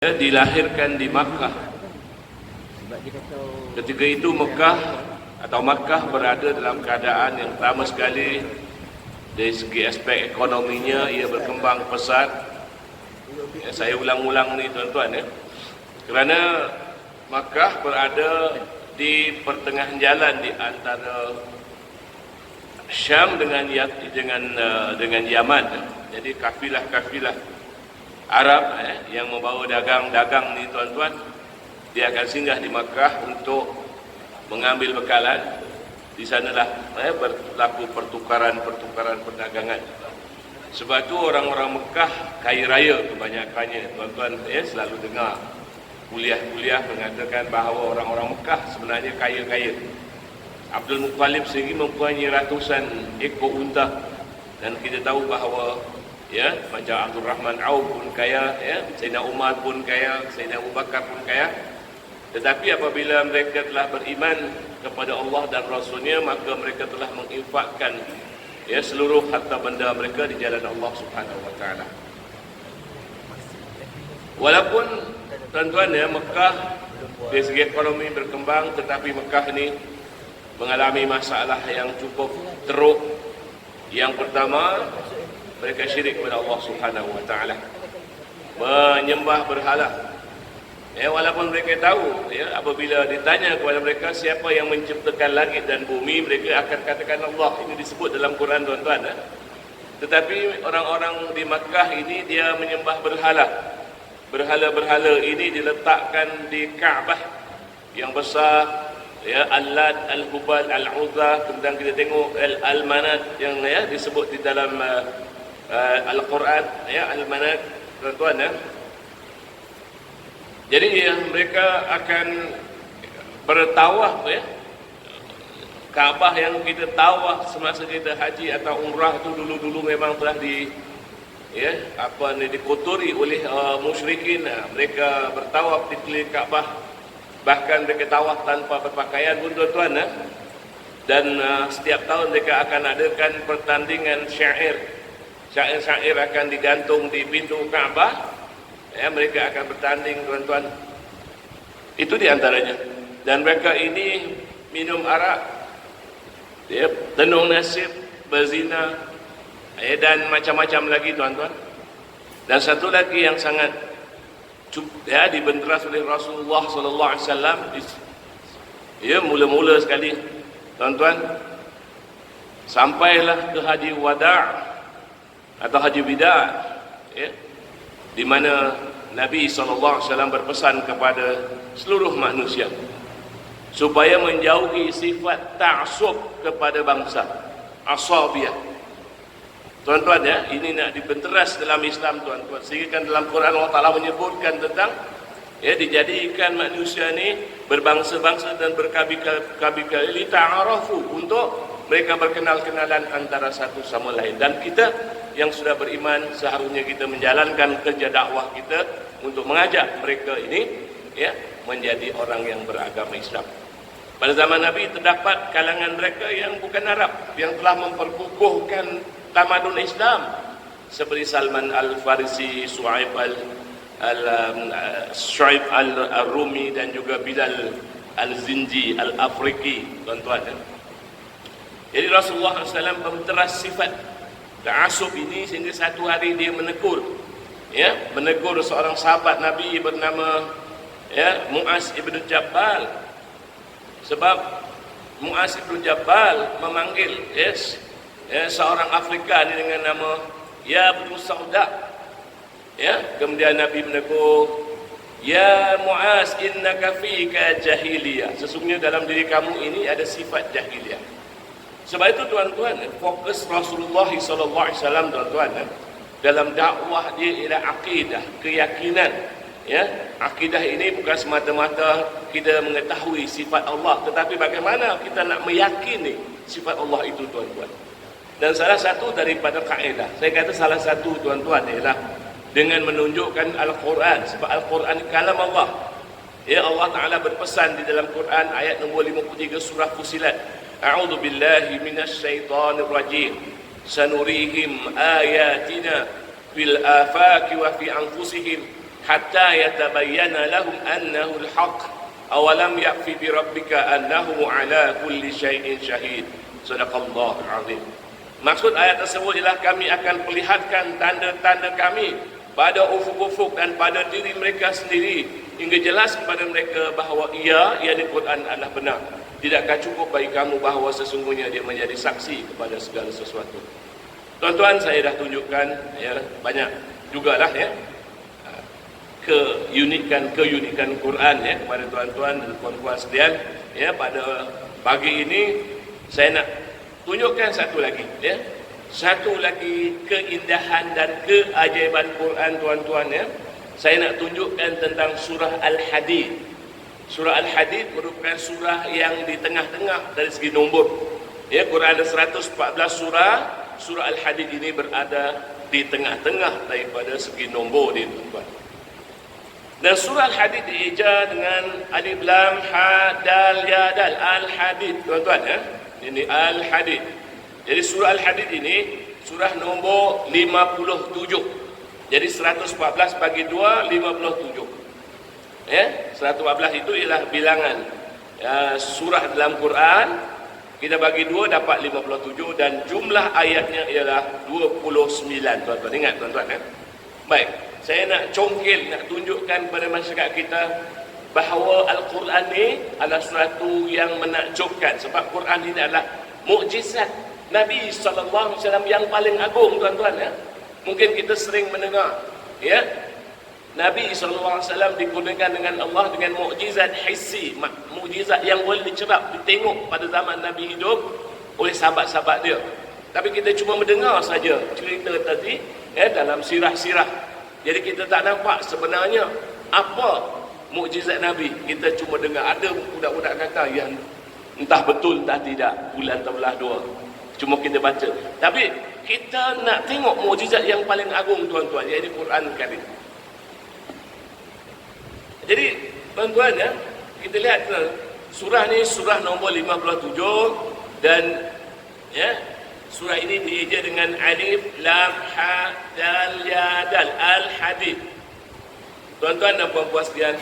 dilahirkan di Makkah. Ketika itu Makkah berada dalam keadaan yang pertama sekali dari segi aspek ekonominya ia berkembang pesat. Saya ulang-ulang ni tuan-tuan kerana Makkah berada di pertengahan jalan di antara Syam dengan Yaman. Jadi kafilah Arab yang membawa dagang ni tuan-tuan, dia akan singgah di Makkah untuk mengambil bekalan. Di sanalah berlaku pertukaran perdagangan. Sebab tu orang-orang Mekah kaya raya kebanyakannya. Tuan-tuan selalu dengar kuliah mengatakan bahawa orang-orang Mekah sebenarnya kaya-kaya. Abdul Muttalib sendiri mempunyai ratusan ekor unta, dan kita tahu bahawa macam Abdul Rahman Auf pun kaya, Sayyidina Umar pun kaya, Sayyidina Abu Bakar pun kaya. Tetapi apabila mereka telah beriman kepada Allah dan Rasulnya, maka mereka telah menginfakkan seluruh harta benda mereka di jalan Allah Subhanahu Wa Taala. Walaupun tuan-tuan Mekah dari segi ekonomi berkembang, tetapi Mekah ni mengalami masalah yang cukup teruk. Yang pertama, mereka syirik kepada Allah Subhanahu Wa Taala, menyembah berhala. Walaupun mereka tahu, apabila ditanya kepada mereka siapa yang menciptakan langit dan bumi, mereka akan katakan Allah. Ini disebut dalam Quran, tuan-tuan. Tetapi orang-orang di Makkah ini dia menyembah berhala. Berhala-berhala ini diletakkan di Kaabah yang besar, Al-Lat, Al-Hubal, Al-Uzza. Kemudian kita tengok Al-Manat yang disebut di dalam Al-Quran, Al-Manat, tuan-tuan. Jadi mereka akan bertawaf Kaabah yang kita tawaf semasa kita haji atau umrah tu dulu memang telah dikotori oleh musyrikin. Mereka bertawaf di keliling Kaabah, bahkan mereka tawaf tanpa berpakaian pun, tuan-tuan. Dan setiap tahun mereka akan adakan pertandingan syair akan digantung di pintu Kaabah. Mereka akan bertanding, tuan-tuan. Itu di antaranya. Dan mereka ini minum arak, tenung nasib, berzina, dan macam-macam lagi, tuan-tuan. Dan satu lagi yang sangat dibenteras oleh Rasulullah sallallahu alaihi wasallam, mula-mula sekali, tuan-tuan, sampailah ke haji wada' atau haji wida', di mana Nabi SAW berpesan kepada seluruh manusia supaya menjauhi sifat ta'assub kepada bangsa, asabiyah. Tuan-tuan, ini nak dibenteras dalam Islam, tuan-tuan. Sehingga dalam Quran Allah Ta'ala menyebutkan tentang dijadikan manusia ni berbangsa-bangsa dan berkabil-kabil li ta'arafu, untuk mereka berkenal-kenalan antara satu sama lain. Dan kita yang sudah beriman seharusnya kita menjalankan kerja dakwah kita untuk mengajak mereka ini menjadi orang yang beragama Islam. Pada zaman Nabi terdapat kalangan mereka yang bukan Arab yang telah memperkukuhkan tamadun Islam, seperti Salman Al-Farisi, Shu'aib Al-Rumi, dan juga Bilal Al-Zinji Al-Afriki, tuan-tuan. Jadi Rasulullah SAW memteras sifat ta'assub ini, sehingga satu hari dia menegur seorang sahabat Nabi bernama Mu'az ibn Jabal. Sebab Mu'az ibn Jabal memanggil seorang Afrika ini dengan nama Ibnu Sauda. Kemudian Nabi menegur, ya Mu'az, innaka fika jahiliyah, sesungguhnya dalam diri kamu ini ada sifat jahiliyah. Sebab itu, tuan-tuan, fokus Rasulullah SAW, tuan-tuan, dalam dakwah dia ialah akidah, keyakinan. Akidah ini bukan semata-mata kita mengetahui sifat Allah, tetapi bagaimana kita nak meyakini sifat Allah itu, tuan-tuan. Dan salah satu daripada kaedah, saya kata salah satu, tuan-tuan, ialah dengan menunjukkan Al-Quran. Sebab Al-Quran kalam Allah. Allah Ta'ala berpesan di dalam Quran ayat nombor 53 surah Fusilat, A'udzu billahi minasy syaithanir rajim. Sanurihim ayatina fil afaqi wa fi anfusihim hatta yatabayyana lahum annahu al-haq awalam yakfi bi rabbika annahu ala kulli syai'in syahid. Sadaqallahul azim. Maksud ayat tersebut ialah kami akan perlihatkan tanda-tanda kami pada ufuk-ufuk dan pada diri mereka sendiri hingga jelas kepada mereka bahawa yakni Quran adalah benar. Tidakkah cukup bagi kamu bahawa sesungguhnya dia menjadi saksi kepada segala sesuatu. Tuan-tuan, saya dah tunjukkan ya, banyak jugalah ya keunikan Quran ya kepada tuan-tuan dan puan-puan sekalian ya. Pada pagi ini saya nak tunjukkan satu lagi ya. Satu lagi keindahan dan keajaiban Quran tuan-tuan ya. Saya nak tunjukkan tentang surah Al-Hadid. Surah Al-Hadid merupakan surah yang di tengah-tengah dari segi nombor. Ya, Quran ada 114 surah. Surah Al-Hadid ini berada di tengah-tengah daripada segi nombor dia tuan-tuan. Dan surah Al-Hadid dieja dengan alif lam ha dal ya dal. Al-Hadid tuan-tuan ya. Ini Al-Hadid. Jadi surah Al-Hadid ini surah nombor 57. Jadi 114 bagi 2 57. Ya, 114 itu ialah bilangan surah dalam Quran. Kita bagi 2 dapat 57 dan jumlah ayatnya ialah 29 tuan-tuan. Ingat tuan-tuan ya. Baik, saya nak congkil, nak tunjukkan kepada masyarakat kita bahawa Al-Quran ni adalah sesuatu yang menakjubkan sebab Quran ini adalah mukjizat Nabi SAW yang paling agung tuan-tuan ya. Mungkin kita sering mendengar ya, Nabi SAW digunakan dengan Allah dengan mukjizat hissi, mukjizat yang boleh dicerap, ditengok pada zaman Nabi hidup oleh sahabat-sahabat dia. Tapi kita cuma mendengar saja cerita tadi ya, dalam sirah-sirah. Jadi kita tak nampak sebenarnya apa mukjizat Nabi. Kita cuma dengar ada budak-budak kata yang entah betul entah tidak bulan terbelah dua. Cuma kita baca. Tapi kita nak tengok mukjizat yang paling agung tuan-tuan, iaitu Quran Karim. Jadi tuan-tuan ya, kita lihat surah ni surah nombor 57 dan ya, surah ini dieja dengan alif lam ha dal ya dal. Al-Hadid. Tuan-tuan dan puan-puan sekalian,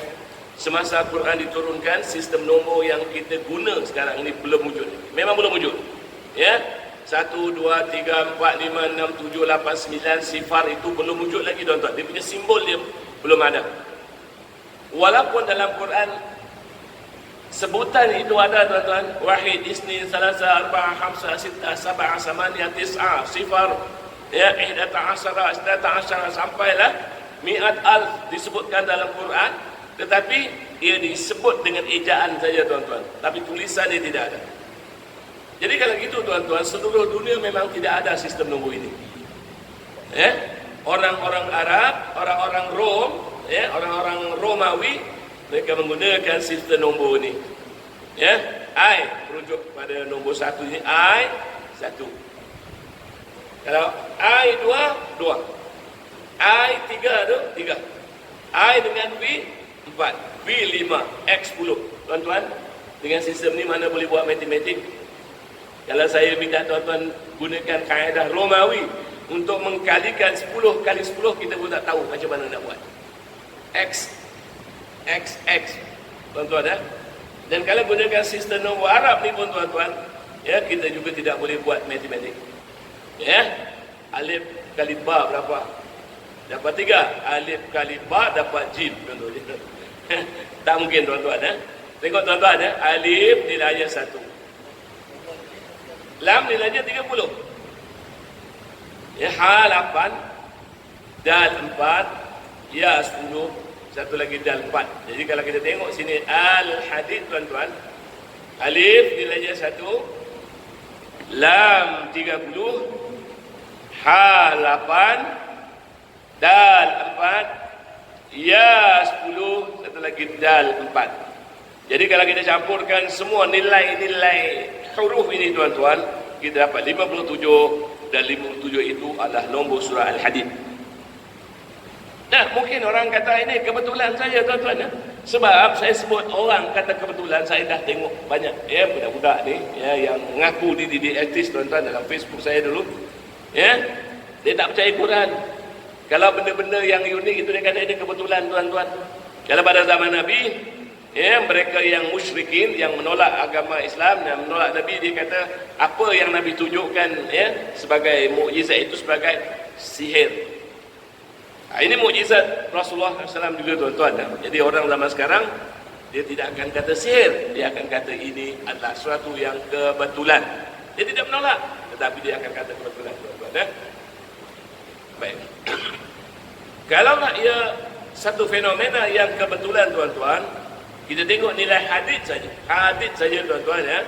semasa Quran diturunkan, sistem nombor yang kita guna sekarang ini belum wujud. Memang belum wujud. Ya. 1, 2, 3, 4, 5, 6, 7, 8, 9 sifar itu belum wujud lagi tuan-tuan. Dia punya simbol dia belum ada. Walaupun dalam Quran sebutan itu ada tuan-tuan, wahid, isnin, salasa, arba'a, khamsa, sittah, sab'a, samaniyah, tis'a, sifar, ya, 11, 12 sampailah mi'at alf disebutkan dalam Quran, tetapi ia disebut dengan ejaan saja tuan-tuan, tapi tulisan dia tidak ada. Jadi kalau gitu tuan-tuan, seluruh dunia memang tidak ada sistem nombor ini. Ya, orang-orang Arab, orang-orang Rom, ya, orang-orang Romawi, mereka menggunakan sistem nombor ini. Ya, I merujuk pada nombor 1 ini, I 1. Kalau I 2, 2. I 3 tu 3. I dengan V 4, V 5, X 10. Tuan-tuan, dengan sistem ni mana boleh buat matematik? Kalau saya minta tuan-tuan gunakan kaedah Romawi untuk mengkalikan 10 kali 10, kita pun tak tahu macam mana nak buat. X, X, X. Tuan-tuan ya. Dan kalau gunakan sistem nombor Arab ni pun tuan-tuan, ya, kita juga tidak boleh buat matematik. Ya. Alif kali ba berapa? Dapat 3. Alif kali ba dapat jim. Contohnya. Tak mungkin tuan-tuan ya. Tengok tuan-tuan ya. Alif nilainya 1. Lam nilainya 30. Ya, ha 8. Dal 4. Ya 10. Satu lagi dal 4. Jadi kalau kita tengok sini Al-Hadid tuan-tuan, alif nilainya 1, lam 30, ha 8, dal 4, ya 10, satu lagi dal 4. Jadi kalau kita campurkan semua nilai-nilai huruf ini tuan-tuan, kita dapat 57 dan 57 itu adalah nombor surah Al-Hadid. Nah, mungkin orang kata ini kebetulan saja tuan-tuan ya. Sebab saya sebut orang kata kebetulan, saya dah tengok banyak ya budak-budak ni ya yang mengaku dididik etis tuan-tuan dalam Facebook saya dulu. Ya. Dia tak percaya Quran. Kalau benda-benda yang unik itu dia kata ini kebetulan tuan-tuan. Kalau pada zaman Nabi, mereka yang musyrikin, yang menolak agama Islam dan menolak Nabi, dia kata apa yang Nabi tunjukkan sebagai mukjizat itu sebagai sihir. Ini mukjizat Rasulullah SAW juga tuan-tuan. Jadi orang zaman sekarang dia tidak akan kata sihir, dia akan kata ini adalah sesuatu yang kebetulan. Dia tidak menolak, tetapi dia akan kata kebetulan tuan-tuan. Baik. Kalau ia satu fenomena yang kebetulan tuan-tuan, kita tengok nilai hadis saja. Hadis saja tuan-tuan ya.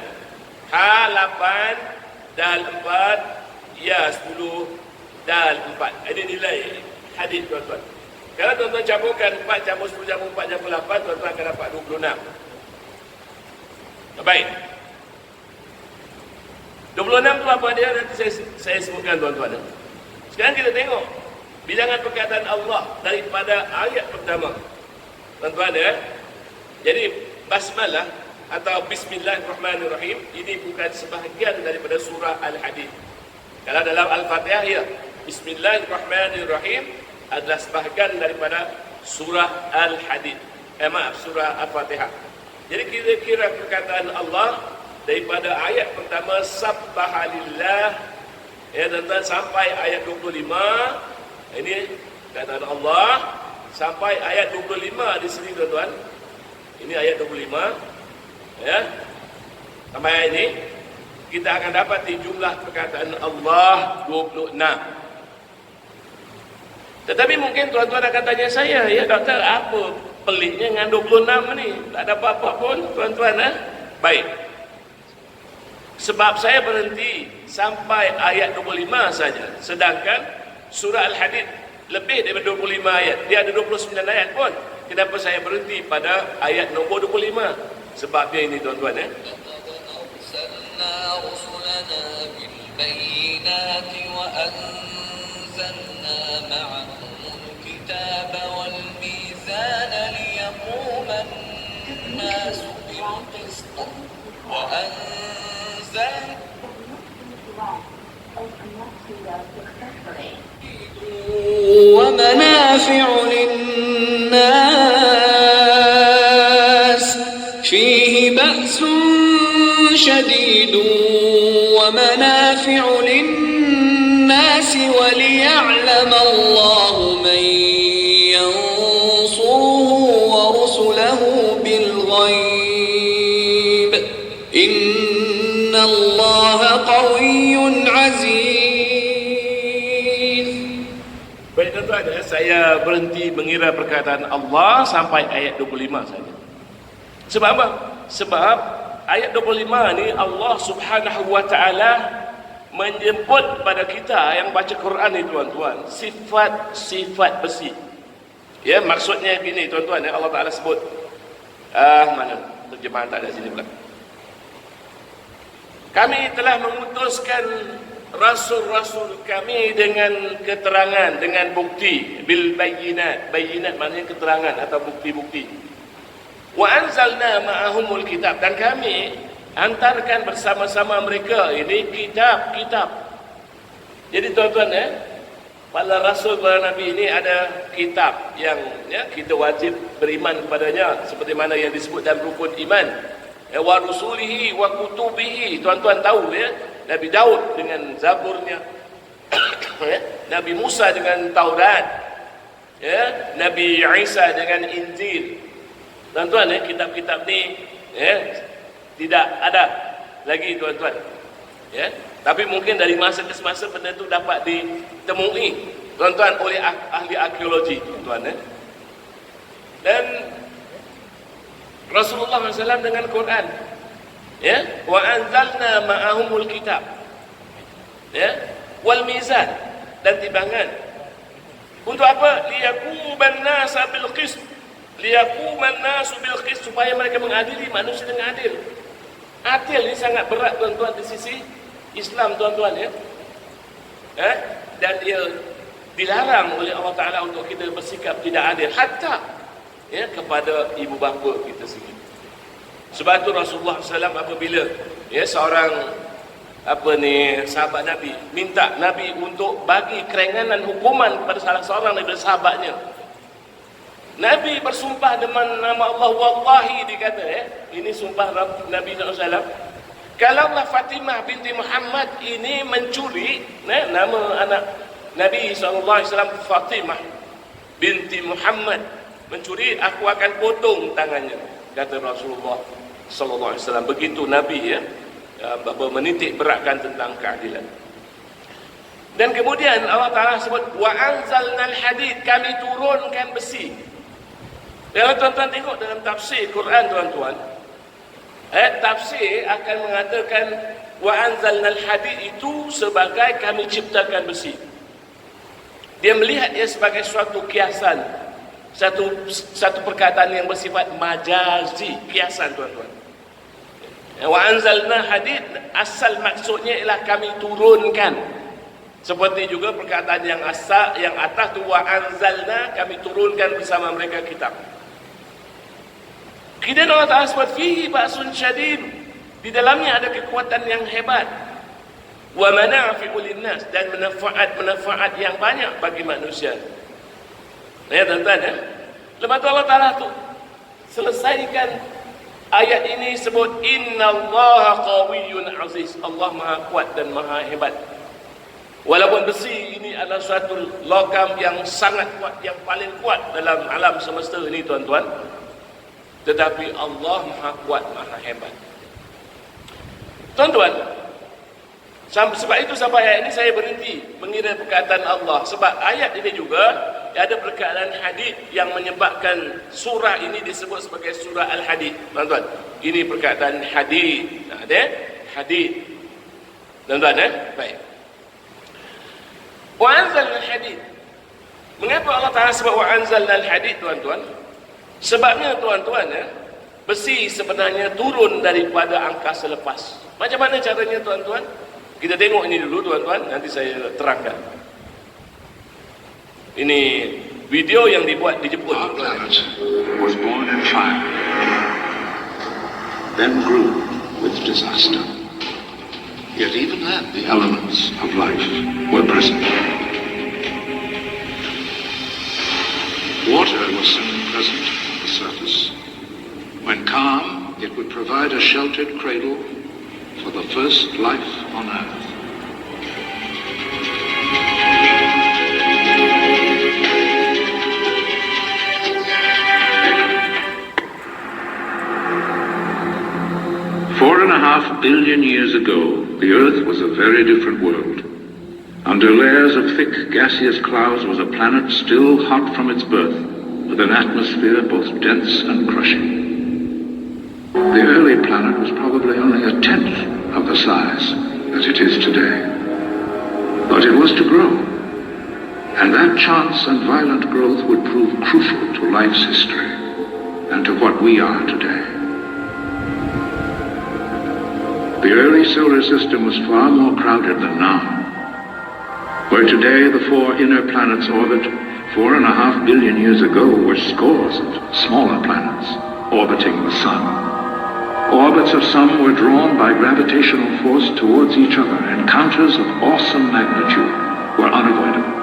H8 dal 4 ya 10 dal 4. Ada nilai hadis tuan-tuan. Kalau tuan-tuan campurkan 4 campur 10 campur 4 campur 8, tuan-tuan akan dapat 26. Baik. 26 tu apa dia nanti saya sebutkan tuan-tuan. Sekarang kita tengok bilangan perkataan Allah daripada ayat pertama. Tuan-tuan ya. Jadi basmalah atau bismillahirrahmanirrahim ini bukan sebahagian daripada surah Al-Hadid. Kalau dalam Al-Fatihah ya, bismillahirrahmanirrahim adalah sebahagian daripada surah Al-Hadid. Surah Al-Fatihah. Jadi kira-kira perkataan Allah daripada ayat pertama sabbahalillah tuan-tuan sampai ayat 25. Ini perkataan Allah sampai ayat 25 di sini tuan-tuan. Ini ayat 25 ya. Sampai ayat ini kita akan dapat di jumlah perkataan Allah 26. Tetapi mungkin tuan-tuan akan tanya saya, ya doktor, apa peliknya dengan 26 ni? Tak ada apa-apa pun tuan-tuan. Baik. Sebab saya berhenti sampai ayat 25 saja. Sedangkan surah Al-Hadid lebih daripada 25 ayat. Dia ada 29 ayat pun. Kenapa saya berhenti pada ayat nombor 25? Sebabnya ini tuan-tuan ya. ومنافع للناس فيه بأس شديد ومنافع للناس وليعلم الله من ينصره ورسله بالغيب إن الله قوي عزيز. Baik tuan-tuan, saya berhenti mengira perkataan Allah sampai ayat 25 saja. Sebab apa? Sebab ayat 25 ni Allah Subhanahu wa taala menjemput pada kita yang baca Quran ni tuan-tuan, sifat-sifat besi. Ya, maksudnya begini tuan-tuan, ya, Allah Taala sebut mana terjemahan tak ada sini pula. Kami telah mengutuskan rasul-rasul kami dengan keterangan, dengan bukti, bil bayyinat. Bayyinat maknanya keterangan atau bukti-bukti. Wa anzalna ma'ahumul kitab, dan kami hantarkan bersama-sama mereka ini kitab-kitab. Jadi tuan-tuan ya, para rasul, para nabi ini ada kitab yang ya, kita wajib beriman kepadanya seperti mana yang disebut dalam rukun iman. Wa rusulihi wa kutubihi. Tuan-tuan tahu ya, Nabi Daud dengan Zaburnya, Nabi Musa dengan Taurat, ya, Nabi Isa dengan Injil. Tuan-tuan ya, kitab-kitab ni ya, tidak ada lagi tuan-tuan. Ya, tapi mungkin dari masa ke masa benda itu dapat ditemui tuan-tuan oleh ahli arkeologi tuan-tuan ya. Dan Rasulullah SAW dengan Quran, ya, wa anzalna ma'ahumul kitab, ya, wal mizan, dan timbangan. Untuk apa? Liyaquman nasa bil qist, liyaquman nasu bil qist, supaya mereka mengadili manusia dengan adil. Adil ini sangat berat tuan-tuan di sisi Islam tuan-tuan ya. Dan dia dilarang oleh Allah Taala untuk kita bersikap tidak adil, hatta ya kepada ibu bapa kita sendiri. Sebab itu Rasulullah SAW apabila ya seorang sahabat Nabi, minta Nabi untuk bagi keringanan hukuman kepada salah seorang daripada sahabatnya. Nabi bersumpah dengan nama Allah, wallahi dikata, ini sumpah Nabi SAW, kalaulah Fatimah binti Muhammad ini mencuri, nama anak Nabi SAW Fatimah binti Muhammad mencuri, aku akan potong tangannya, kata Rasulullah SAW. Begitu Nabi menitik beratkan tentang keadilan. Dan kemudian Allah Ta'ala sebut wa anzalnal hadid, kami turunkan besi. Kalau tuan-tuan tengok dalam tafsir Quran, tuan-tuan, ayat tafsir akan mengatakan wa anzalnal hadid itu sebagai kami ciptakan besi. Dia melihat dia sebagai suatu kiasan, satu perkataan yang bersifat majazi, kiasan, tuan-tuan. Wa anzalna hadid, asal maksudnya ialah kami turunkan. Seperti juga perkataan yang asal, yang atas tu wa anzalna, kami turunkan bersama mereka kitab. Kemudian Allah Ta'ala sebut fihi ba'sun syadid, di dalamnya ada kekuatan yang hebat, wa manafi'u linnas, dan manfaat yang banyak bagi manusia. Ya tuan-tuan, lepas tu Allah Ta'ala tu selesaikan ayat ini, sebut innallaha qawiyyun aziz, Allah maha kuat dan maha hebat. Walaupun besi ini adalah suatu logam yang sangat kuat, yang paling kuat dalam alam semesta ini, tuan-tuan, tetapi Allah maha kuat, maha hebat. Tuan-tuan, sebab itu sampai ayat ini saya berhenti mengira perkataan Allah, sebab ayat ini juga ada perkataan hadid yang menyebabkan surah ini disebut sebagai surah Al-Hadid. Tuan-tuan, ini perkataan hadid. Ada hadid, tuan-tuan, baik. Wa anzalna al-hadid. Mengapa Allah Ta'ala sebut wa anzalna al-hadid, tuan-tuan? Sebabnya, tuan-tuan, besi sebenarnya turun daripada angkasa lepas. Macam mana caranya, tuan-tuan? Kita tengok ini dulu, tuan-tuan, nanti saya terangkan. Ini video yang dibuat di Jepun. Our planet was born in fire, then grew with disaster. Yet even then, the elements of life were present. Water was soon present on the surface. When calm, it would provide a sheltered cradle for the first life on Earth. Four and a half billion years ago, the Earth was a very different world. Under layers of thick gaseous clouds was a planet still hot from its birth, with an atmosphere both dense and crushing. The early planet was probably only a tenth of the size that it is today. But it was to grow, and that chance and violent growth would prove crucial to life's history and to what we are today. The early solar system was far more crowded than now. Where today the four inner planets orbit, 4.5 billion years ago were scores of smaller planets orbiting the sun. Orbits of some were drawn by gravitational force towards each other. Encounters of awesome magnitude were unavoidable.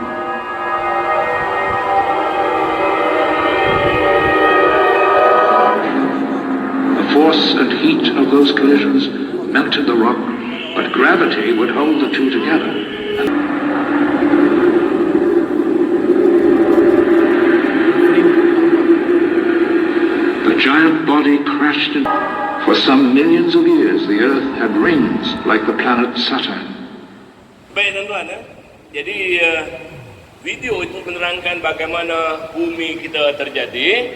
The force and heat of those collisions melted the rock, but gravity would hold the two together. The giant body crashed in. For some millions of years, the Earth had rings like the planet Saturn. Baik, tuan-tuan, jadi video itu menerangkan bagaimana bumi kita terjadi.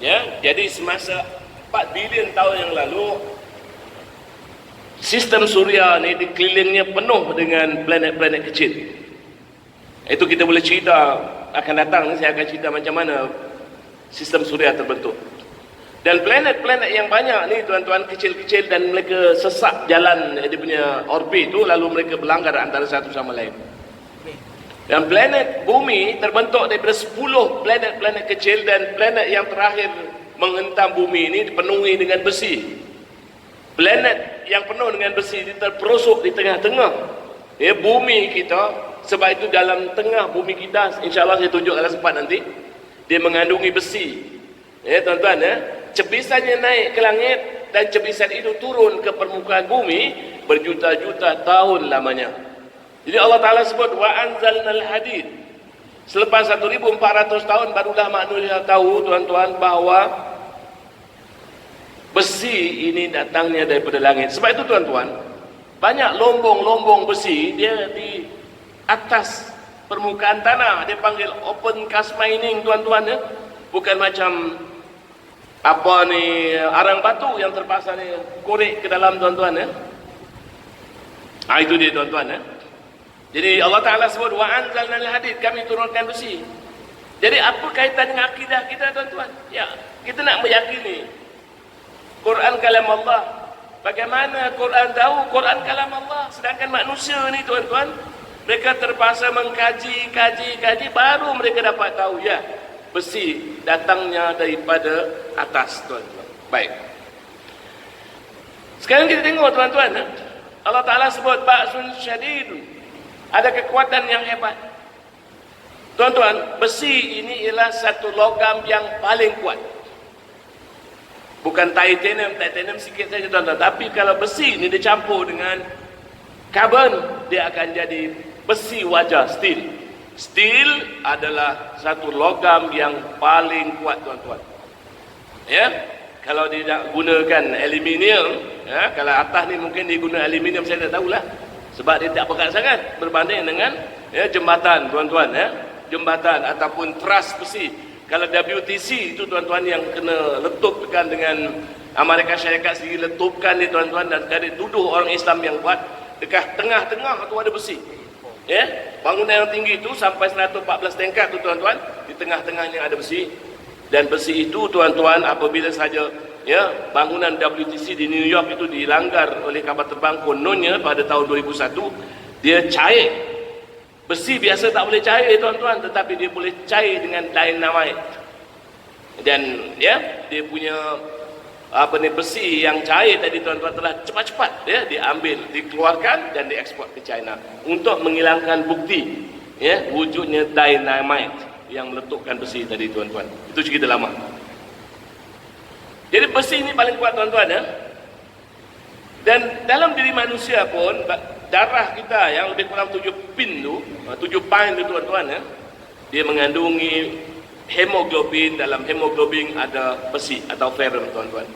Ya, jadi semasa 4 bilion tahun yang lalu, sistem suria ni dikelilingnya penuh dengan planet-planet kecil. Itu kita boleh cerita akan datang, saya akan cerita macam mana sistem suria terbentuk. Dan planet-planet yang banyak ni, tuan-tuan, kecil-kecil, dan mereka sesak jalan dia punya orbit tu, lalu mereka berlanggar antara satu sama lain. Dan planet bumi terbentuk daripada 10 planet-planet kecil, dan planet yang terakhir menghentam bumi ini dipenuhi dengan besi. Planet yang penuh dengan besi terperosok di tengah-tengah bumi kita. Sebab itu dalam tengah bumi kita, insyaAllah saya tunjuk kalau sempat nanti, dia mengandungi besi. Tuan-tuan, cebisannya naik ke langit dan cebisan itu turun ke permukaan bumi berjuta-juta tahun lamanya. Jadi Allah Ta'ala sebut wa anzalnal hadid. Selepas 1400 tahun barulah manusia tahu, tuan-tuan, bahawa besi ini datangnya daripada langit. Sebab itu, tuan-tuan, banyak lombong-lombong besi dia di atas permukaan tanah. Dia panggil open cast mining, tuan-tuan, bukan macam apa ni arang batu yang terpaksa ni korek ke dalam, tuan-tuan, itu dia, tuan-tuan. Jadi Allah Ta'ala sebut wa anzalnal hadid, kami turunkan besi. Jadi apa kaitan dengan akidah kita, tuan-tuan? Ya, kita nak meyakini Quran kalam Allah. Bagaimana Quran tahu Quran kalam Allah? Sedangkan manusia ni, tuan-tuan, mereka terpaksa mengkaji, baru mereka dapat tahu, ya, besi datangnya daripada atas, tuan-tuan. Baik. Sekarang kita tengok, tuan-tuan, Allah Ta'ala sebut ba'sun syadid. Ada kekuatan yang hebat. Tuan-tuan, besi ini ialah satu logam yang paling kuat. Bukan titanium sikit saja, tuan-tuan. Tapi kalau besi ini dicampur dengan karbon, dia akan jadi besi wajah, steel. Steel adalah satu logam yang paling kuat, tuan-tuan. Ya, kalau dia gunakan aluminium, ya, kalau atas ni mungkin dia guna aluminium, saya tak tahulah. Sebab dia tak pekat sangat berbanding dengan jembatan, tuan-tuan, jembatan ataupun truss besi. Kalau WTC itu, tuan-tuan, yang kena letupkan dengan Amerika Syarikat sendiri, letupkan ni, tuan-tuan, dan sekali tuduh orang Islam yang buat dekat tengah-tengah tu ada besi. Bangunan yang tinggi itu sampai 114 tingkat tu, tuan-tuan, di tengah-tengahnya ada besi. Dan besi itu, tuan-tuan, apabila saja bangunan WTC di New York itu dilanggar oleh kapal terbang, kononnya pada tahun 2001 dia cair. Besi biasa tak boleh cair, tuan-tuan, tetapi dia boleh cair dengan dynamite. Dan dia punya besi yang cair tadi, tuan-tuan, telah cepat-cepat diambil, dikeluarkan dan diekspor ke China untuk menghilangkan bukti wujudnya dynamite yang meletupkan besi tadi, tuan-tuan. Itu cerita lama. Jadi besi ini paling kuat, tuan-tuan, Dan dalam diri manusia pun, darah kita yang lebih kurang 7 pin tu, 7 pint tu, tuan-tuan, dia mengandungi hemoglobin. Dalam hemoglobin ada besi atau ferrum, tuan-tuan.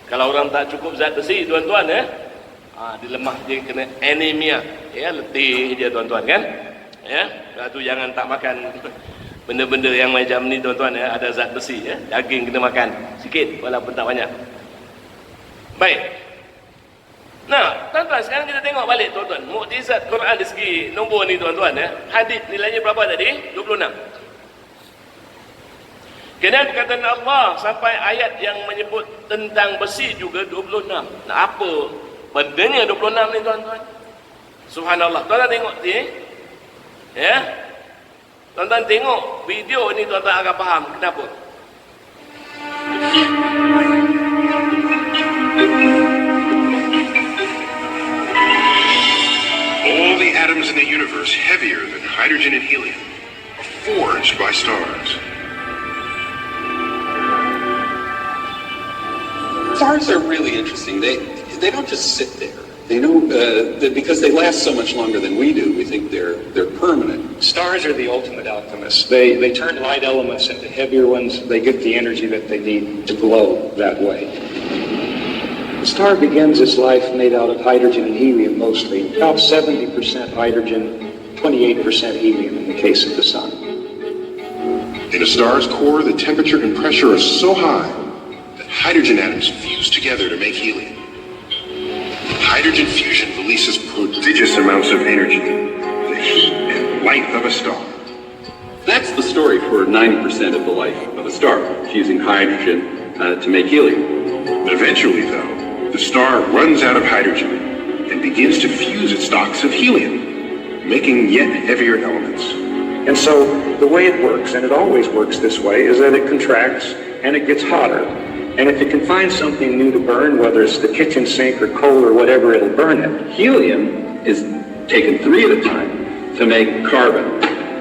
Kalau orang tak cukup zat besi, tuan-tuan, dia lemah, dia kena anemia, letih dia, tuan-tuan, kan? Tu jangan tak makan benda-benda yang macam ni, tuan-tuan, ada zat besi, daging kena makan sikit walaupun tak banyak. Baik. Nah, tuan-tuan, sekarang kita tengok balik, tuan-tuan, mukjizat Quran dari segi nombor ni, tuan-tuan, hadis nilainya berapa tadi? 26. Kemudian perkataan Allah sampai ayat yang menyebut tentang besi juga 26. Nah, apa bedanya 26 ni, tuan-tuan? Subhanallah. Tuan-tuan tengok ni, tuan-tuan tengok video ni, tuan-tuan akan faham kenapa. All the atoms in the universe heavier than hydrogen and helium are forged by stars. Stars are really interesting. They don't just sit there. They know that because they last so much longer than we do, we think they're permanent. Stars are the ultimate alchemists. They turn light elements into heavier ones. They get the energy that they need to glow that way. The star begins its life made out of hydrogen and helium mostly, about 70% hydrogen, 28% helium in the case of the sun. In a star's core, the temperature and pressure are so high that hydrogen atoms fuse together to make helium. Hydrogen fusion releases prodigious amounts of energy, the heat and light of a star. That's the story for 90% of the life of a star, fusing hydrogen to make helium. Eventually, though, the star runs out of hydrogen and begins to fuse its stocks of helium, making yet heavier elements. And so the way it works, and it always works this way, is that it contracts and it gets hotter. And if it can find something new to burn, whether it's the kitchen sink or coal or whatever, it'll burn it. Helium is taken 3 at a time to make carbon.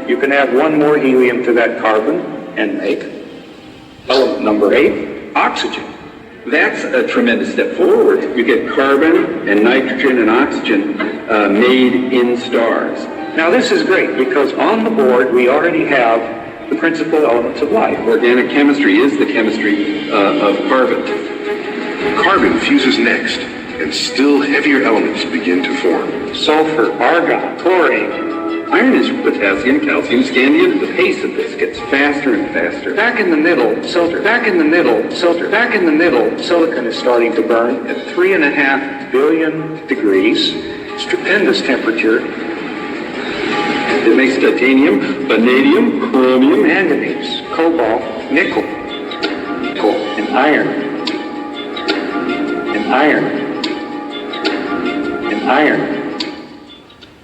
You can add one more helium to that carbon and make element number 8, oxygen. That's a tremendous step forward. You get carbon and nitrogen and oxygen made in stars. Now this is great because on the board we already have the principal elements of life. Organic chemistry is the chemistry of carbon. Carbon fuses next, and still heavier elements begin to form. Sulfur, argon, chlorine. Iron is potassium, calcium, scandium. The pace of this gets faster and faster. Back in the middle, silicon is starting to burn at 3.5 billion degrees, stupendous temperature. It makes titanium, vanadium, chromium, Manganese, cobalt, nickel, and iron.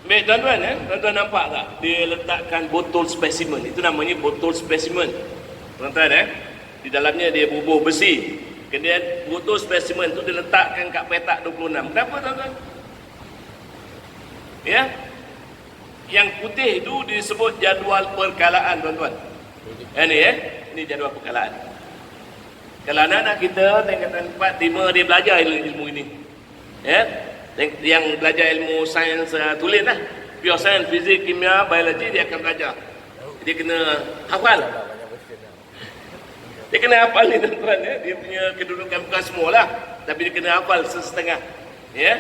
Baik tuan-tuan, tuan-tuan nampak tak? Dia letakkan botol spesimen. Itu namanya botol spesimen. Tuan-tuan, di dalamnya dia bubuh besi. Kemudian botol spesimen tu dia letakkan kat petak 26. Kenapa tuan-tuan? Ya? Yang putih itu disebut jadual perkalaan tuan-tuan. Ini jadual perkalaan. Kalau anak-anak kita tingkatan 4, 5 dia belajar ilmu ini. Ya? Yang belajar ilmu sains tulis lah. Pure science, fizik, kimia, biologi dia akan belajar. Dia kena hafal. Dia kena hafal ni tuan-tuan ya. Dia punya kedudukan bukan semua lah. Tapi dia kena hafal sesetengah. Ya?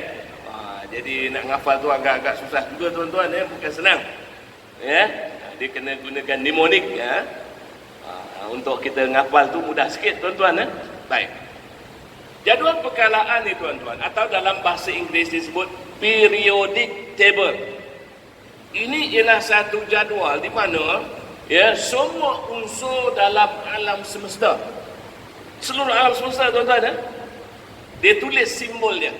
Jadi nak menghafal tu agak-agak susah juga tuan-tuan ya, bukan senang. Ya, dia kena gunakan mnemonik ya. Untuk kita menghafal tu mudah sikit tuan-tuan ya. Baik. Jadual perkalaan ni tuan-tuan atau dalam bahasa Inggeris disebut periodic table. Ini ialah satu jadual di mana ya semua unsur dalam alam semesta. Seluruh alam semesta tuan-tuan ya. Dia tulis simbol dia.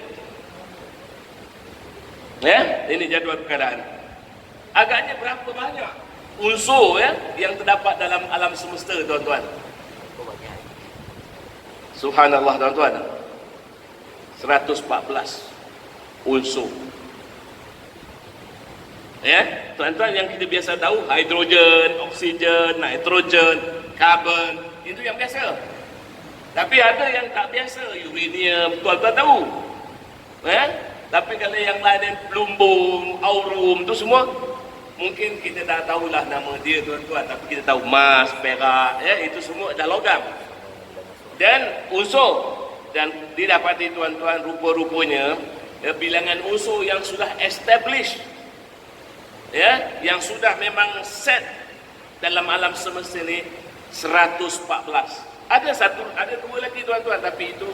Ya, ini jadual perkalaan. Agaknya berapa banyak unsur ya yang terdapat dalam alam semesta tuan-tuan? Subhanallah tuan-tuan. 114 unsur. Ya, tuan-tuan yang kita biasa tahu hidrogen, oksigen, nitrogen, karbon, itu yang biasa. Tapi ada yang tak biasa, uranium, tuan-tuan tahu. Ya? Tapi kalau yang lain plumbum, aurum tu semua mungkin kita dah tahulah nama dia tuan-tuan, tapi kita tahu emas, perak ya, itu semua dah logam. Dan unsur dan didapati tuan-tuan rupa-rupanya ya, bilangan unsur yang sudah established ya, yang sudah memang set dalam alam semesta ini 114. Ada dua lagi tuan-tuan, tapi itu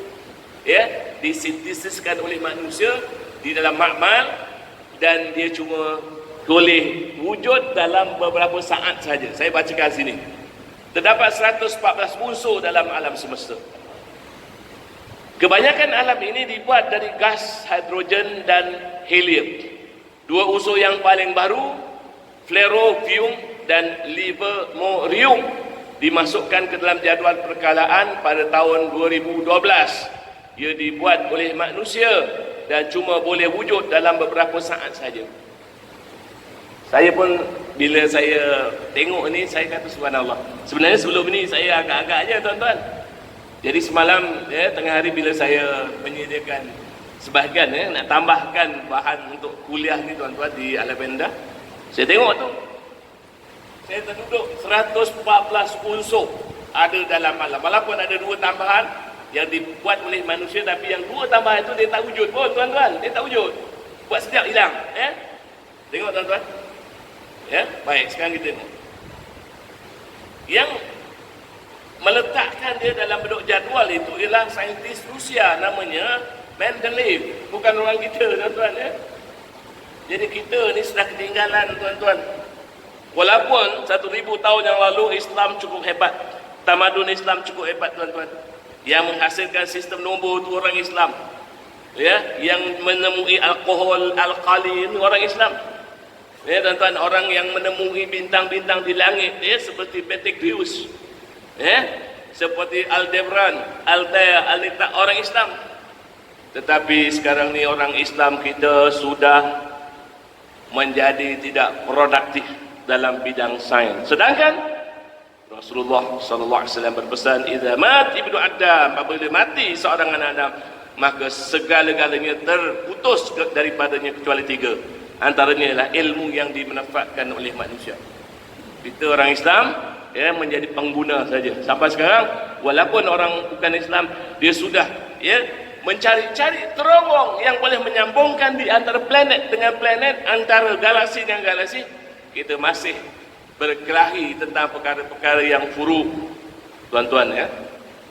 ya disintesiskan oleh manusia di dalam makmal dan dia cuma boleh wujud dalam beberapa saat saja. Saya bacakan sini. Terdapat 114 unsur dalam alam semesta. Kebanyakan alam ini dibuat dari gas hidrogen dan helium. Dua unsur yang paling baru, flerovium dan livermorium, dimasukkan ke dalam jadual perkalaan pada tahun 2012. Ia dibuat oleh manusia dan cuma boleh wujud dalam beberapa saat saja. Saya pun bila saya tengok ni, saya kata subhanallah. Sebenarnya sebelum ni saya agak-agak aja tuan-tuan. Jadi semalam ya, tengah hari bila saya menyediakan sebahagian ya, nak tambahkan bahan untuk kuliah ni tuan-tuan di Alavenda, saya tengok tu, saya terduduk 114 unsur ada dalam alam. Walaupun ada dua tambahan yang dibuat oleh manusia, tapi yang dua tambahan itu dia tak wujud pun tuan-tuan. Dia tak wujud. Buat setiap hilang. Ya? Tengok tuan-tuan. Ya? Baik, sekarang kita tengok. Yang meletakkan dia dalam bentuk jadual itu ialah saintis Rusia namanya Mendeleev. Bukan orang kita tuan-tuan ya. Jadi kita ni sudah ketinggalan tuan-tuan. Walaupun 1000 tahun yang lalu Islam cukup hebat. Tamadun Islam cukup hebat tuan-tuan. Yang menghasilkan sistem nombor itu orang Islam. Ya, yang menemui alkohol alkali ini orang Islam. Ya tuan-tuan, orang yang menemui bintang-bintang di langit ya, seperti Betelgeuse. Ya, seperti Aldebaran, Altair, Al-Nita, orang Islam. Tetapi sekarang ni orang Islam kita sudah menjadi tidak produktif dalam bidang sains. Sedangkan Rasulullah sallallahu alaihi wasallam berpesan, "Idza mat ibnu Adam," apabila mati seorang anak Adam, maka segala-galanya terputus daripadanya kecuali 3. Antaranya ialah ilmu yang dimanfaatkan oleh manusia. Kita orang Islam menjadi pengguna saja. Sampai sekarang walaupun orang bukan Islam, dia sudah mencari-cari terowong yang boleh menyambungkan di antara planet dengan planet, antara galaksi dengan galaksi. Kita masih berkelahi tentang perkara-perkara yang furu, tuan-tuan ya.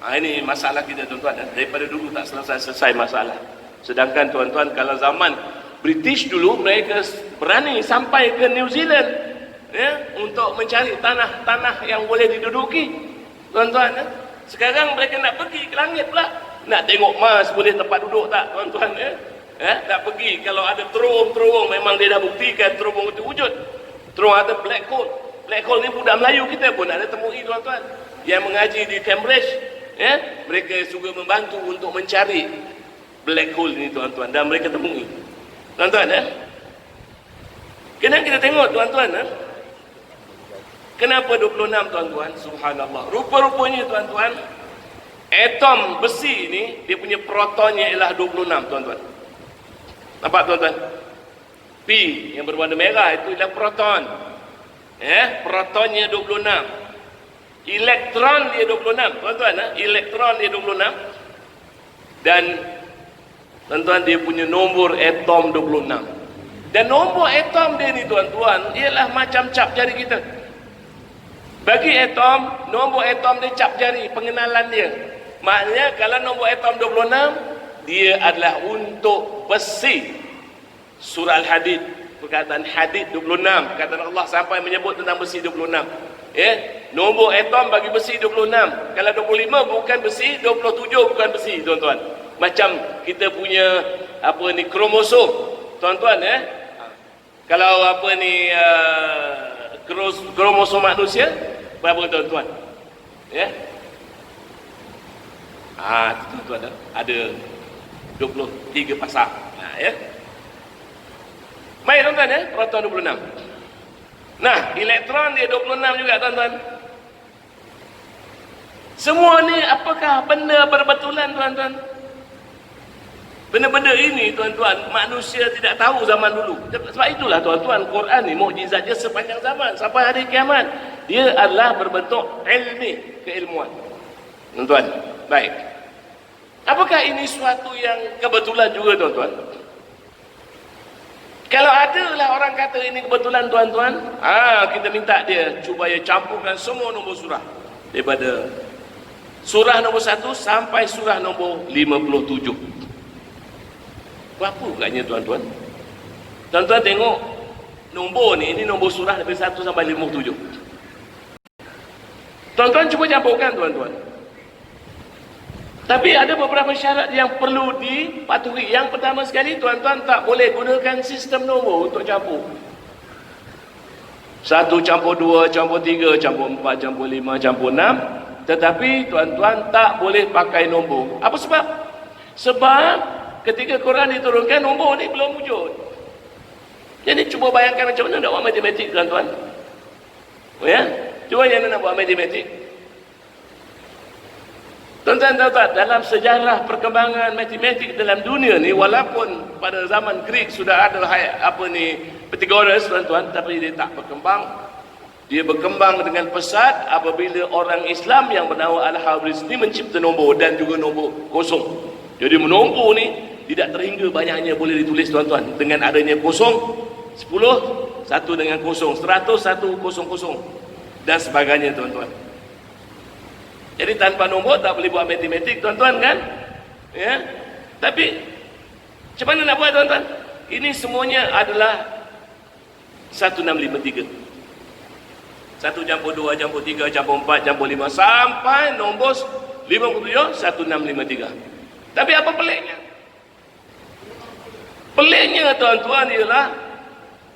Ini masalah kita, tuan-tuan. Daripada dulu tak selesai masalah. Sedangkan tuan-tuan, kalau zaman British dulu, mereka berani sampai ke New Zealand untuk mencari tanah-tanah yang boleh diduduki, tuan-tuan. Sekarang mereka nak pergi ke langit pula, nak tengok Mars boleh tempat duduk tak, tuan-tuan. Nak pergi, kalau ada terowong-terowong, memang dia dah buktikan terowong itu wujud. Terowong ada black hole. Black hole ni budak Melayu kita pun ada temui, tuan-tuan, yang mengaji di Cambridge. Mereka juga membantu untuk mencari black hole ni, tuan-tuan, dan mereka temui, tuan-tuan. Kena kita tengok, tuan-tuan, kenapa 26, tuan-tuan? Subhanallah. Rupa-rupanya, tuan-tuan, atom besi ni, dia punya protonnya ialah 26, tuan-tuan. Nampak, tuan-tuan? P yang berwarna merah itu ialah proton. Protonnya 26. Elektron dia 26, tuan-tuan. Elektron dia 26. Dan tuan-tuan, dia punya nombor atom 26. Dan nombor atom dia ni, tuan-tuan, ialah macam cap jari kita. Bagi atom, nombor atom dia cap jari, pengenalan dia. Maknanya kalau nombor atom 26, dia adalah untuk besi. Surah Al-Hadid, perkataan Hadid 26, perkataan Allah sampai menyebut tentang besi 26. Nombor atom bagi besi 26. Kalau 25 bukan besi, 27 bukan besi, tuan-tuan. Macam kita punya kromosom, tuan-tuan. Kalau kromosom manusia berapa, tuan-tuan? Tuan-tuan, ada 23 pasang. Baik, tuan-tuan, proton 26. Nah, elektron dia 26 juga, tuan-tuan. Semua ni apakah benda berbetulan, tuan-tuan? Benda-benda ini, tuan-tuan, manusia tidak tahu zaman dulu. Sebab itulah, tuan-tuan, Quran ni mukjizatnya sepanjang zaman sampai hari kiamat. Dia adalah berbentuk ilmi, keilmuan. Tuan-tuan, baik. Apakah ini suatu yang kebetulan juga, tuan-tuan? Kalau ada lah orang kata ini kebetulan, tuan-tuan, kita minta dia cuba campurkan semua nombor surah daripada surah nombor 1 sampai surah nombor 57. Berapa agaknya, tuan-tuan? Tuan-tuan tengok nombor ni, ini nombor surah dari 1 sampai 57. Tuan-tuan cuba campurkan, tuan-tuan. Tapi ada beberapa syarat yang perlu dipatuhi. Yang pertama sekali, tuan-tuan tak boleh gunakan sistem nombor untuk campur. 1 campur 2, campur 3, campur 4, campur 5, campur 6. Tetapi tuan-tuan tak boleh pakai nombor. Apa sebab? Sebab ketika Quran diturunkan, nombor ni belum wujud. Jadi cuba bayangkan macam mana nak buat matematik, tuan-tuan. Cuba yang nak buat matematik. Tuan-tuan, dalam sejarah perkembangan matematik dalam dunia ni, walaupun pada zaman Greek sudah ada Pythagoras, tuan-tuan, tapi dia tak berkembang. Dia berkembang dengan pesat apabila orang Islam yang bernama Al-Khawarizmi ni mencipta nombor dan juga nombor kosong. Jadi nombor ni tidak terhingga banyaknya boleh ditulis, tuan-tuan, dengan adanya kosong, 10, 1 dengan kosong, 100, 1, 0, 0 dan sebagainya, tuan-tuan. Jadi tanpa nombor tak boleh buat matematik, tuan-tuan, kan? Tapi macam mana nak buat, tuan-tuan? Ini semuanya adalah 1653. 1 campur 2, campur 3, campur 4, campur 5 sampai nombor 57, 1653. Tapi apa peliknya? Peliknya, tuan-tuan, ialah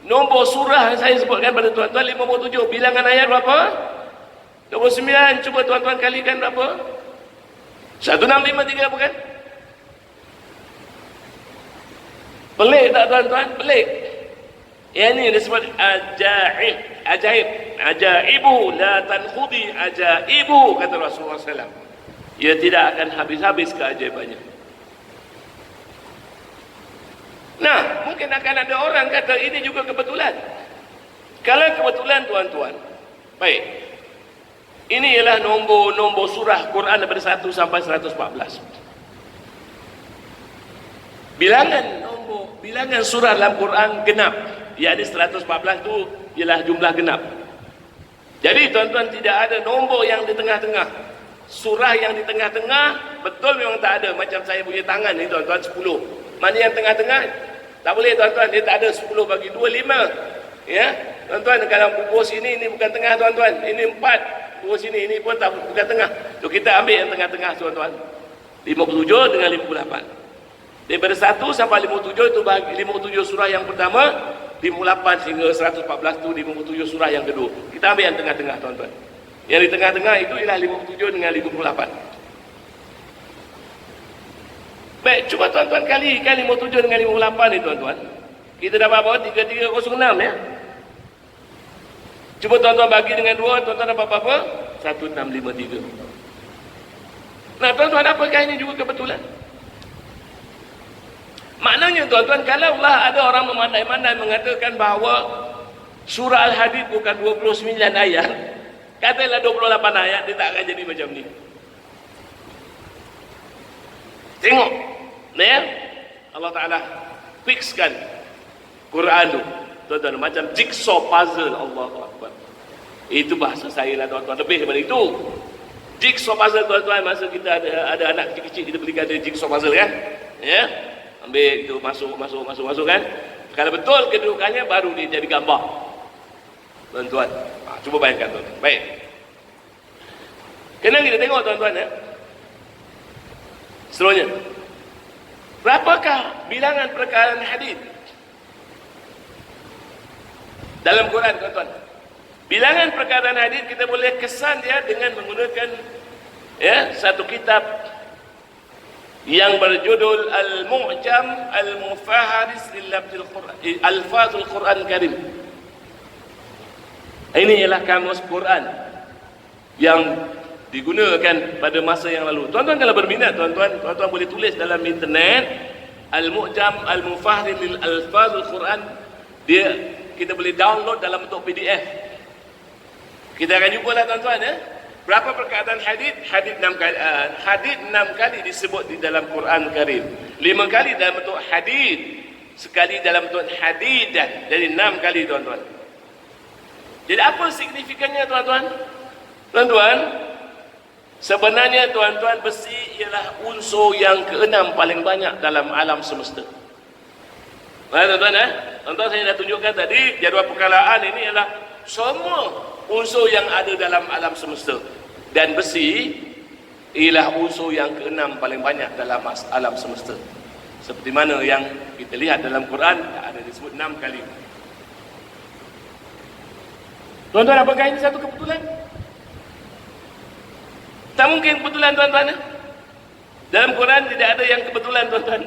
nombor surah yang saya sebutkan pada tuan-tuan 57. Bilangan ayat berapa? 29 cuba tuan-tuan kalikan berapa? 1653 bukan? Pelik tak tuan-tuan? Pelik. Yang ni disebut ajaib. Ajaib. Ajaibu la tankhudi ajaibu, kata Rasulullah SAW. Ia tidak akan habis-habis keajaibannya. Nah, mungkin akan ada orang kata ini juga kebetulan. Kalau kebetulan tuan-tuan, baik. Ini ialah nombor surah Quran daripada 1 sampai 114. Bilangan surah dalam Quran genap. Yakni 114 itu ialah jumlah genap. Jadi tuan-tuan, tidak ada nombor yang di tengah-tengah. Surah yang di tengah-tengah betul memang tak ada. Macam saya punya tangan ni tuan-tuan 10. Mana yang tengah-tengah? Tak boleh tuan-tuan, dia tak ada 10 bagi 2, 5. Ya, tuan-tuan, kalau pukul sini ini bukan tengah tuan-tuan. Ini 4. Pukul sini ini pun tak bukan tengah. So kita ambil yang tengah-tengah tuan-tuan. 57 dengan 58. Daripada 1 sampai 57 itu bagi 57 surah yang pertama, 58 hingga 114 itu 57 surah yang kedua. Kita ambil yang tengah-tengah tuan-tuan. Yang di tengah-tengah itu ialah 57 dengan 58. Baik, cuba tuan-tuan kalikan 57 dengan 58 ni tuan-tuan. Kita dapat apa? 3306 ya. Cuba tuan-tuan bagi dengan 2, tuan-tuan dapat apa? 1653. Nah tuan-tuan, apakah ini juga kebetulan? Maknanya tuan-tuan, kalau Allah ada orang memandai-mandai mengatakan bahawa surah Al-Hadid bukan 29 ayat, katalah 28 ayat, dia tak akan jadi macam ni. Tengok, ya, Allah Ta'ala fixkan Quran tu, tuan-tuan, macam jigsaw puzzle. Allahu Akbar. Itu bahasa saya lah tuan-tuan, lebih daripada itu. Jigsaw puzzle tuan-tuan, masa kita ada anak kecil-kecil, kita belikan dia jigsaw puzzle kan, ya, ambil itu masuk kan. Kalau betul kedudukannya, baru dia jadi gambar tuan-tuan. Cuba bayangkan tuan-tuan. Baik, kena kita tengok tuan-tuan ya. Seterusnya, berapakah bilangan perkataan hadis dalam Quran tuan-tuan? Bilangan perkataan hadis kita boleh kesan dia dengan menggunakan ya satu kitab yang berjudul Al-Mu'jam Al-Mufaharis Lil-Labdil Quran, Al-Fazul Quran Karim. Ini ialah kamus Quran yang digunakan pada masa yang lalu. Tuan-tuan kalau berminat, tuan-tuan boleh tulis dalam internet Al-Mu'jam Al-Mufaharis Lil-Fazul Quran. Kita boleh download dalam bentuk PDF. Kita akan jumpalah tuan-tuan ya. Berapa perkataan hadis? Hadis 6 kali. Hadis 6 kali disebut di dalam Quran Karim. 5 kali dalam bentuk hadis, sekali dalam bentuk hadidan. Jadi 6 kali tuan-tuan. Jadi apa signifikannya tuan-tuan? Tuan-tuan, sebenarnya tuan-tuan, besi ialah unsur yang ke-6 paling banyak dalam alam semesta. Tuan-tuan tuan-tuan, saya dah tunjukkan tadi jadual perkalaan ini ialah semua unsur yang ada dalam alam semesta, dan besi ialah unsur yang ke-6 paling banyak dalam alam semesta. Seperti mana yang kita lihat dalam Quran, ada disebut 6 kali. Tuan-tuan, apakah ini satu kebetulan? Tak mungkin kebetulan tuan-tuan. Dalam Quran tidak ada yang kebetulan tuan-tuan.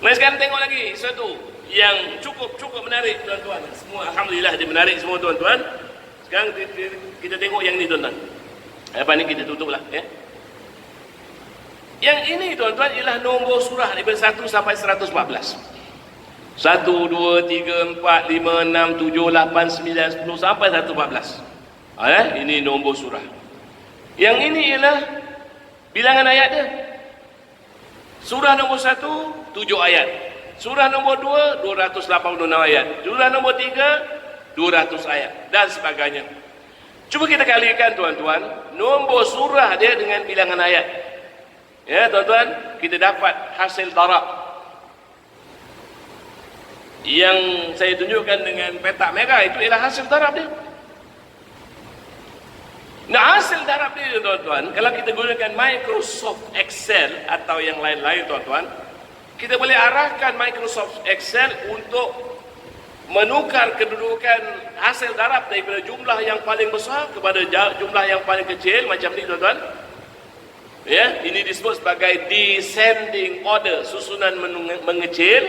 Mari sekarang tengok lagi satu yang cukup menarik tuan-tuan. Semua alhamdulillah dia menarik semua tuan-tuan. Sekarang kita tengok yang ni tuan-tuan. Apa ni kita tutup lah ya. Yang ini tuan-tuan ialah nombor surah daripada 1 sampai 114. 1, 2, 3, 4, 5, 6, 7, 8, 9, 10 sampai 114. Ini nombor surah. Yang ini ialah bilangan ayat dia. Surah nombor 1, 7 ayat. Surah nombor 2, 286 ayat. Surah nombor 3, 200 ayat dan sebagainya. Cuba kita kalikan tuan-tuan nombor surah dia dengan bilangan ayat. Ya tuan-tuan, kita dapat hasil darab yang saya tunjukkan dengan petak merah. Itu ialah hasil darab dia. Nah, hasil darab dia tuan-tuan, kalau kita gunakan Microsoft Excel atau yang lain-lain tuan-tuan, kita boleh arahkan Microsoft Excel untuk menukar kedudukan hasil darab daripada jumlah yang paling besar kepada jumlah yang paling kecil macam ni tuan-tuan. Ya, ini disebut sebagai descending order, susunan mengecil,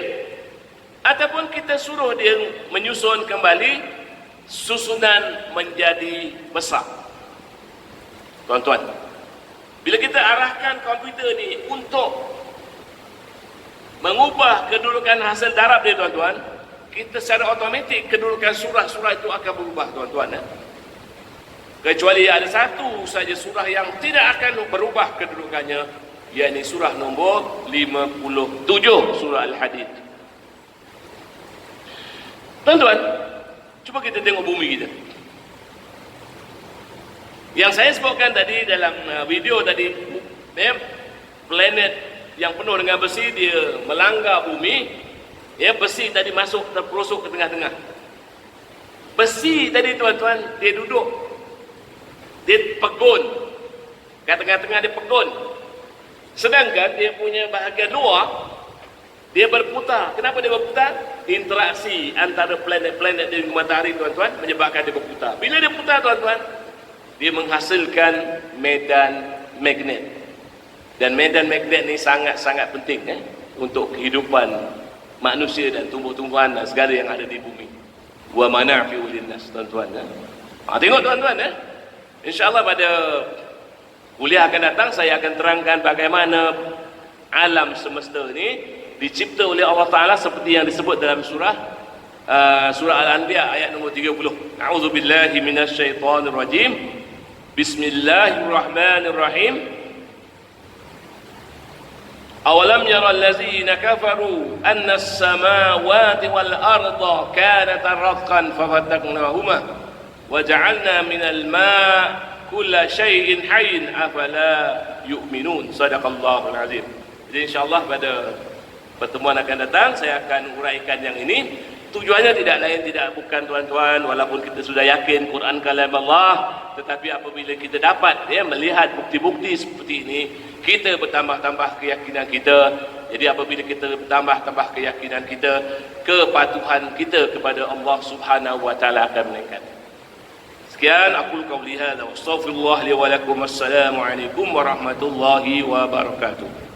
ataupun kita suruh dia menyusun kembali susunan menjadi besar. Tuan-tuan, bila kita arahkan komputer ni untuk mengubah kedudukan hasil darab dia tuan-tuan, kita secara automatik kedudukan surah-surah itu akan berubah tuan-tuan. Kecuali ada satu saja surah yang tidak akan berubah kedudukannya, yakni surah nombor 57, surah Al-Hadid. Tuan-tuan, cuba kita tengok bumi kita. Yang saya sebutkan tadi dalam video tadi, planet yang penuh dengan besi, dia melanggar bumi. Ya, besi tadi masuk, terperosok ke tengah-tengah. Besi tadi tuan-tuan, dia duduk, dia pegun, kat tengah-tengah dia pegun. Sedangkan dia punya bahagian luar, dia berputar. Kenapa dia berputar? Interaksi antara planet-planet dan matahari tuan-tuan menyebabkan dia berputar. Bila dia putar tuan-tuan, dia menghasilkan medan magnet. Dan medan magnet ni sangat-sangat penting untuk kehidupan manusia dan tumbuh-tumbuhan dan segala yang ada di bumi. Wa manafi'u linnas tuan-tuan. Tengok tuan-tuan InsyaAllah pada kuliah akan datang saya akan terangkan bagaimana alam semesta ini dicipta oleh Allah Ta'ala seperti yang disebut dalam surah Al-Anbiya ayat nombor 30. A'udzubillahi minasyaitonirrajim. Bismillahirrahmanirrahim. Awalam yara allazina kafaru anna as-samawati wal arda kanata ratqan fafataqnahuma وَجَعَلْنَا مِنَ الْمَاءِ كُلَّ شَيْءٍ حَيٍّ أَفَلَا يُؤْمِنُونَ Sadaqallahul Azim. Jadi insyaAllah pada pertemuan akan datang saya akan uraikan yang ini. Tujuannya tidak lain tidak bukan tuan-tuan, walaupun kita sudah yakin Quran kalam Allah, tetapi apabila kita dapat melihat bukti-bukti seperti ini, kita bertambah-tambah keyakinan kita. Jadi apabila kita bertambah-tambah keyakinan kita, kepatuhan kita kepada Allah Subhanahu wa taala akan meningkat. Sekian aku qauli hadza wa astaghfirullah li wa lakum. Assalamualaikum warahmatullahi wabarakatuh.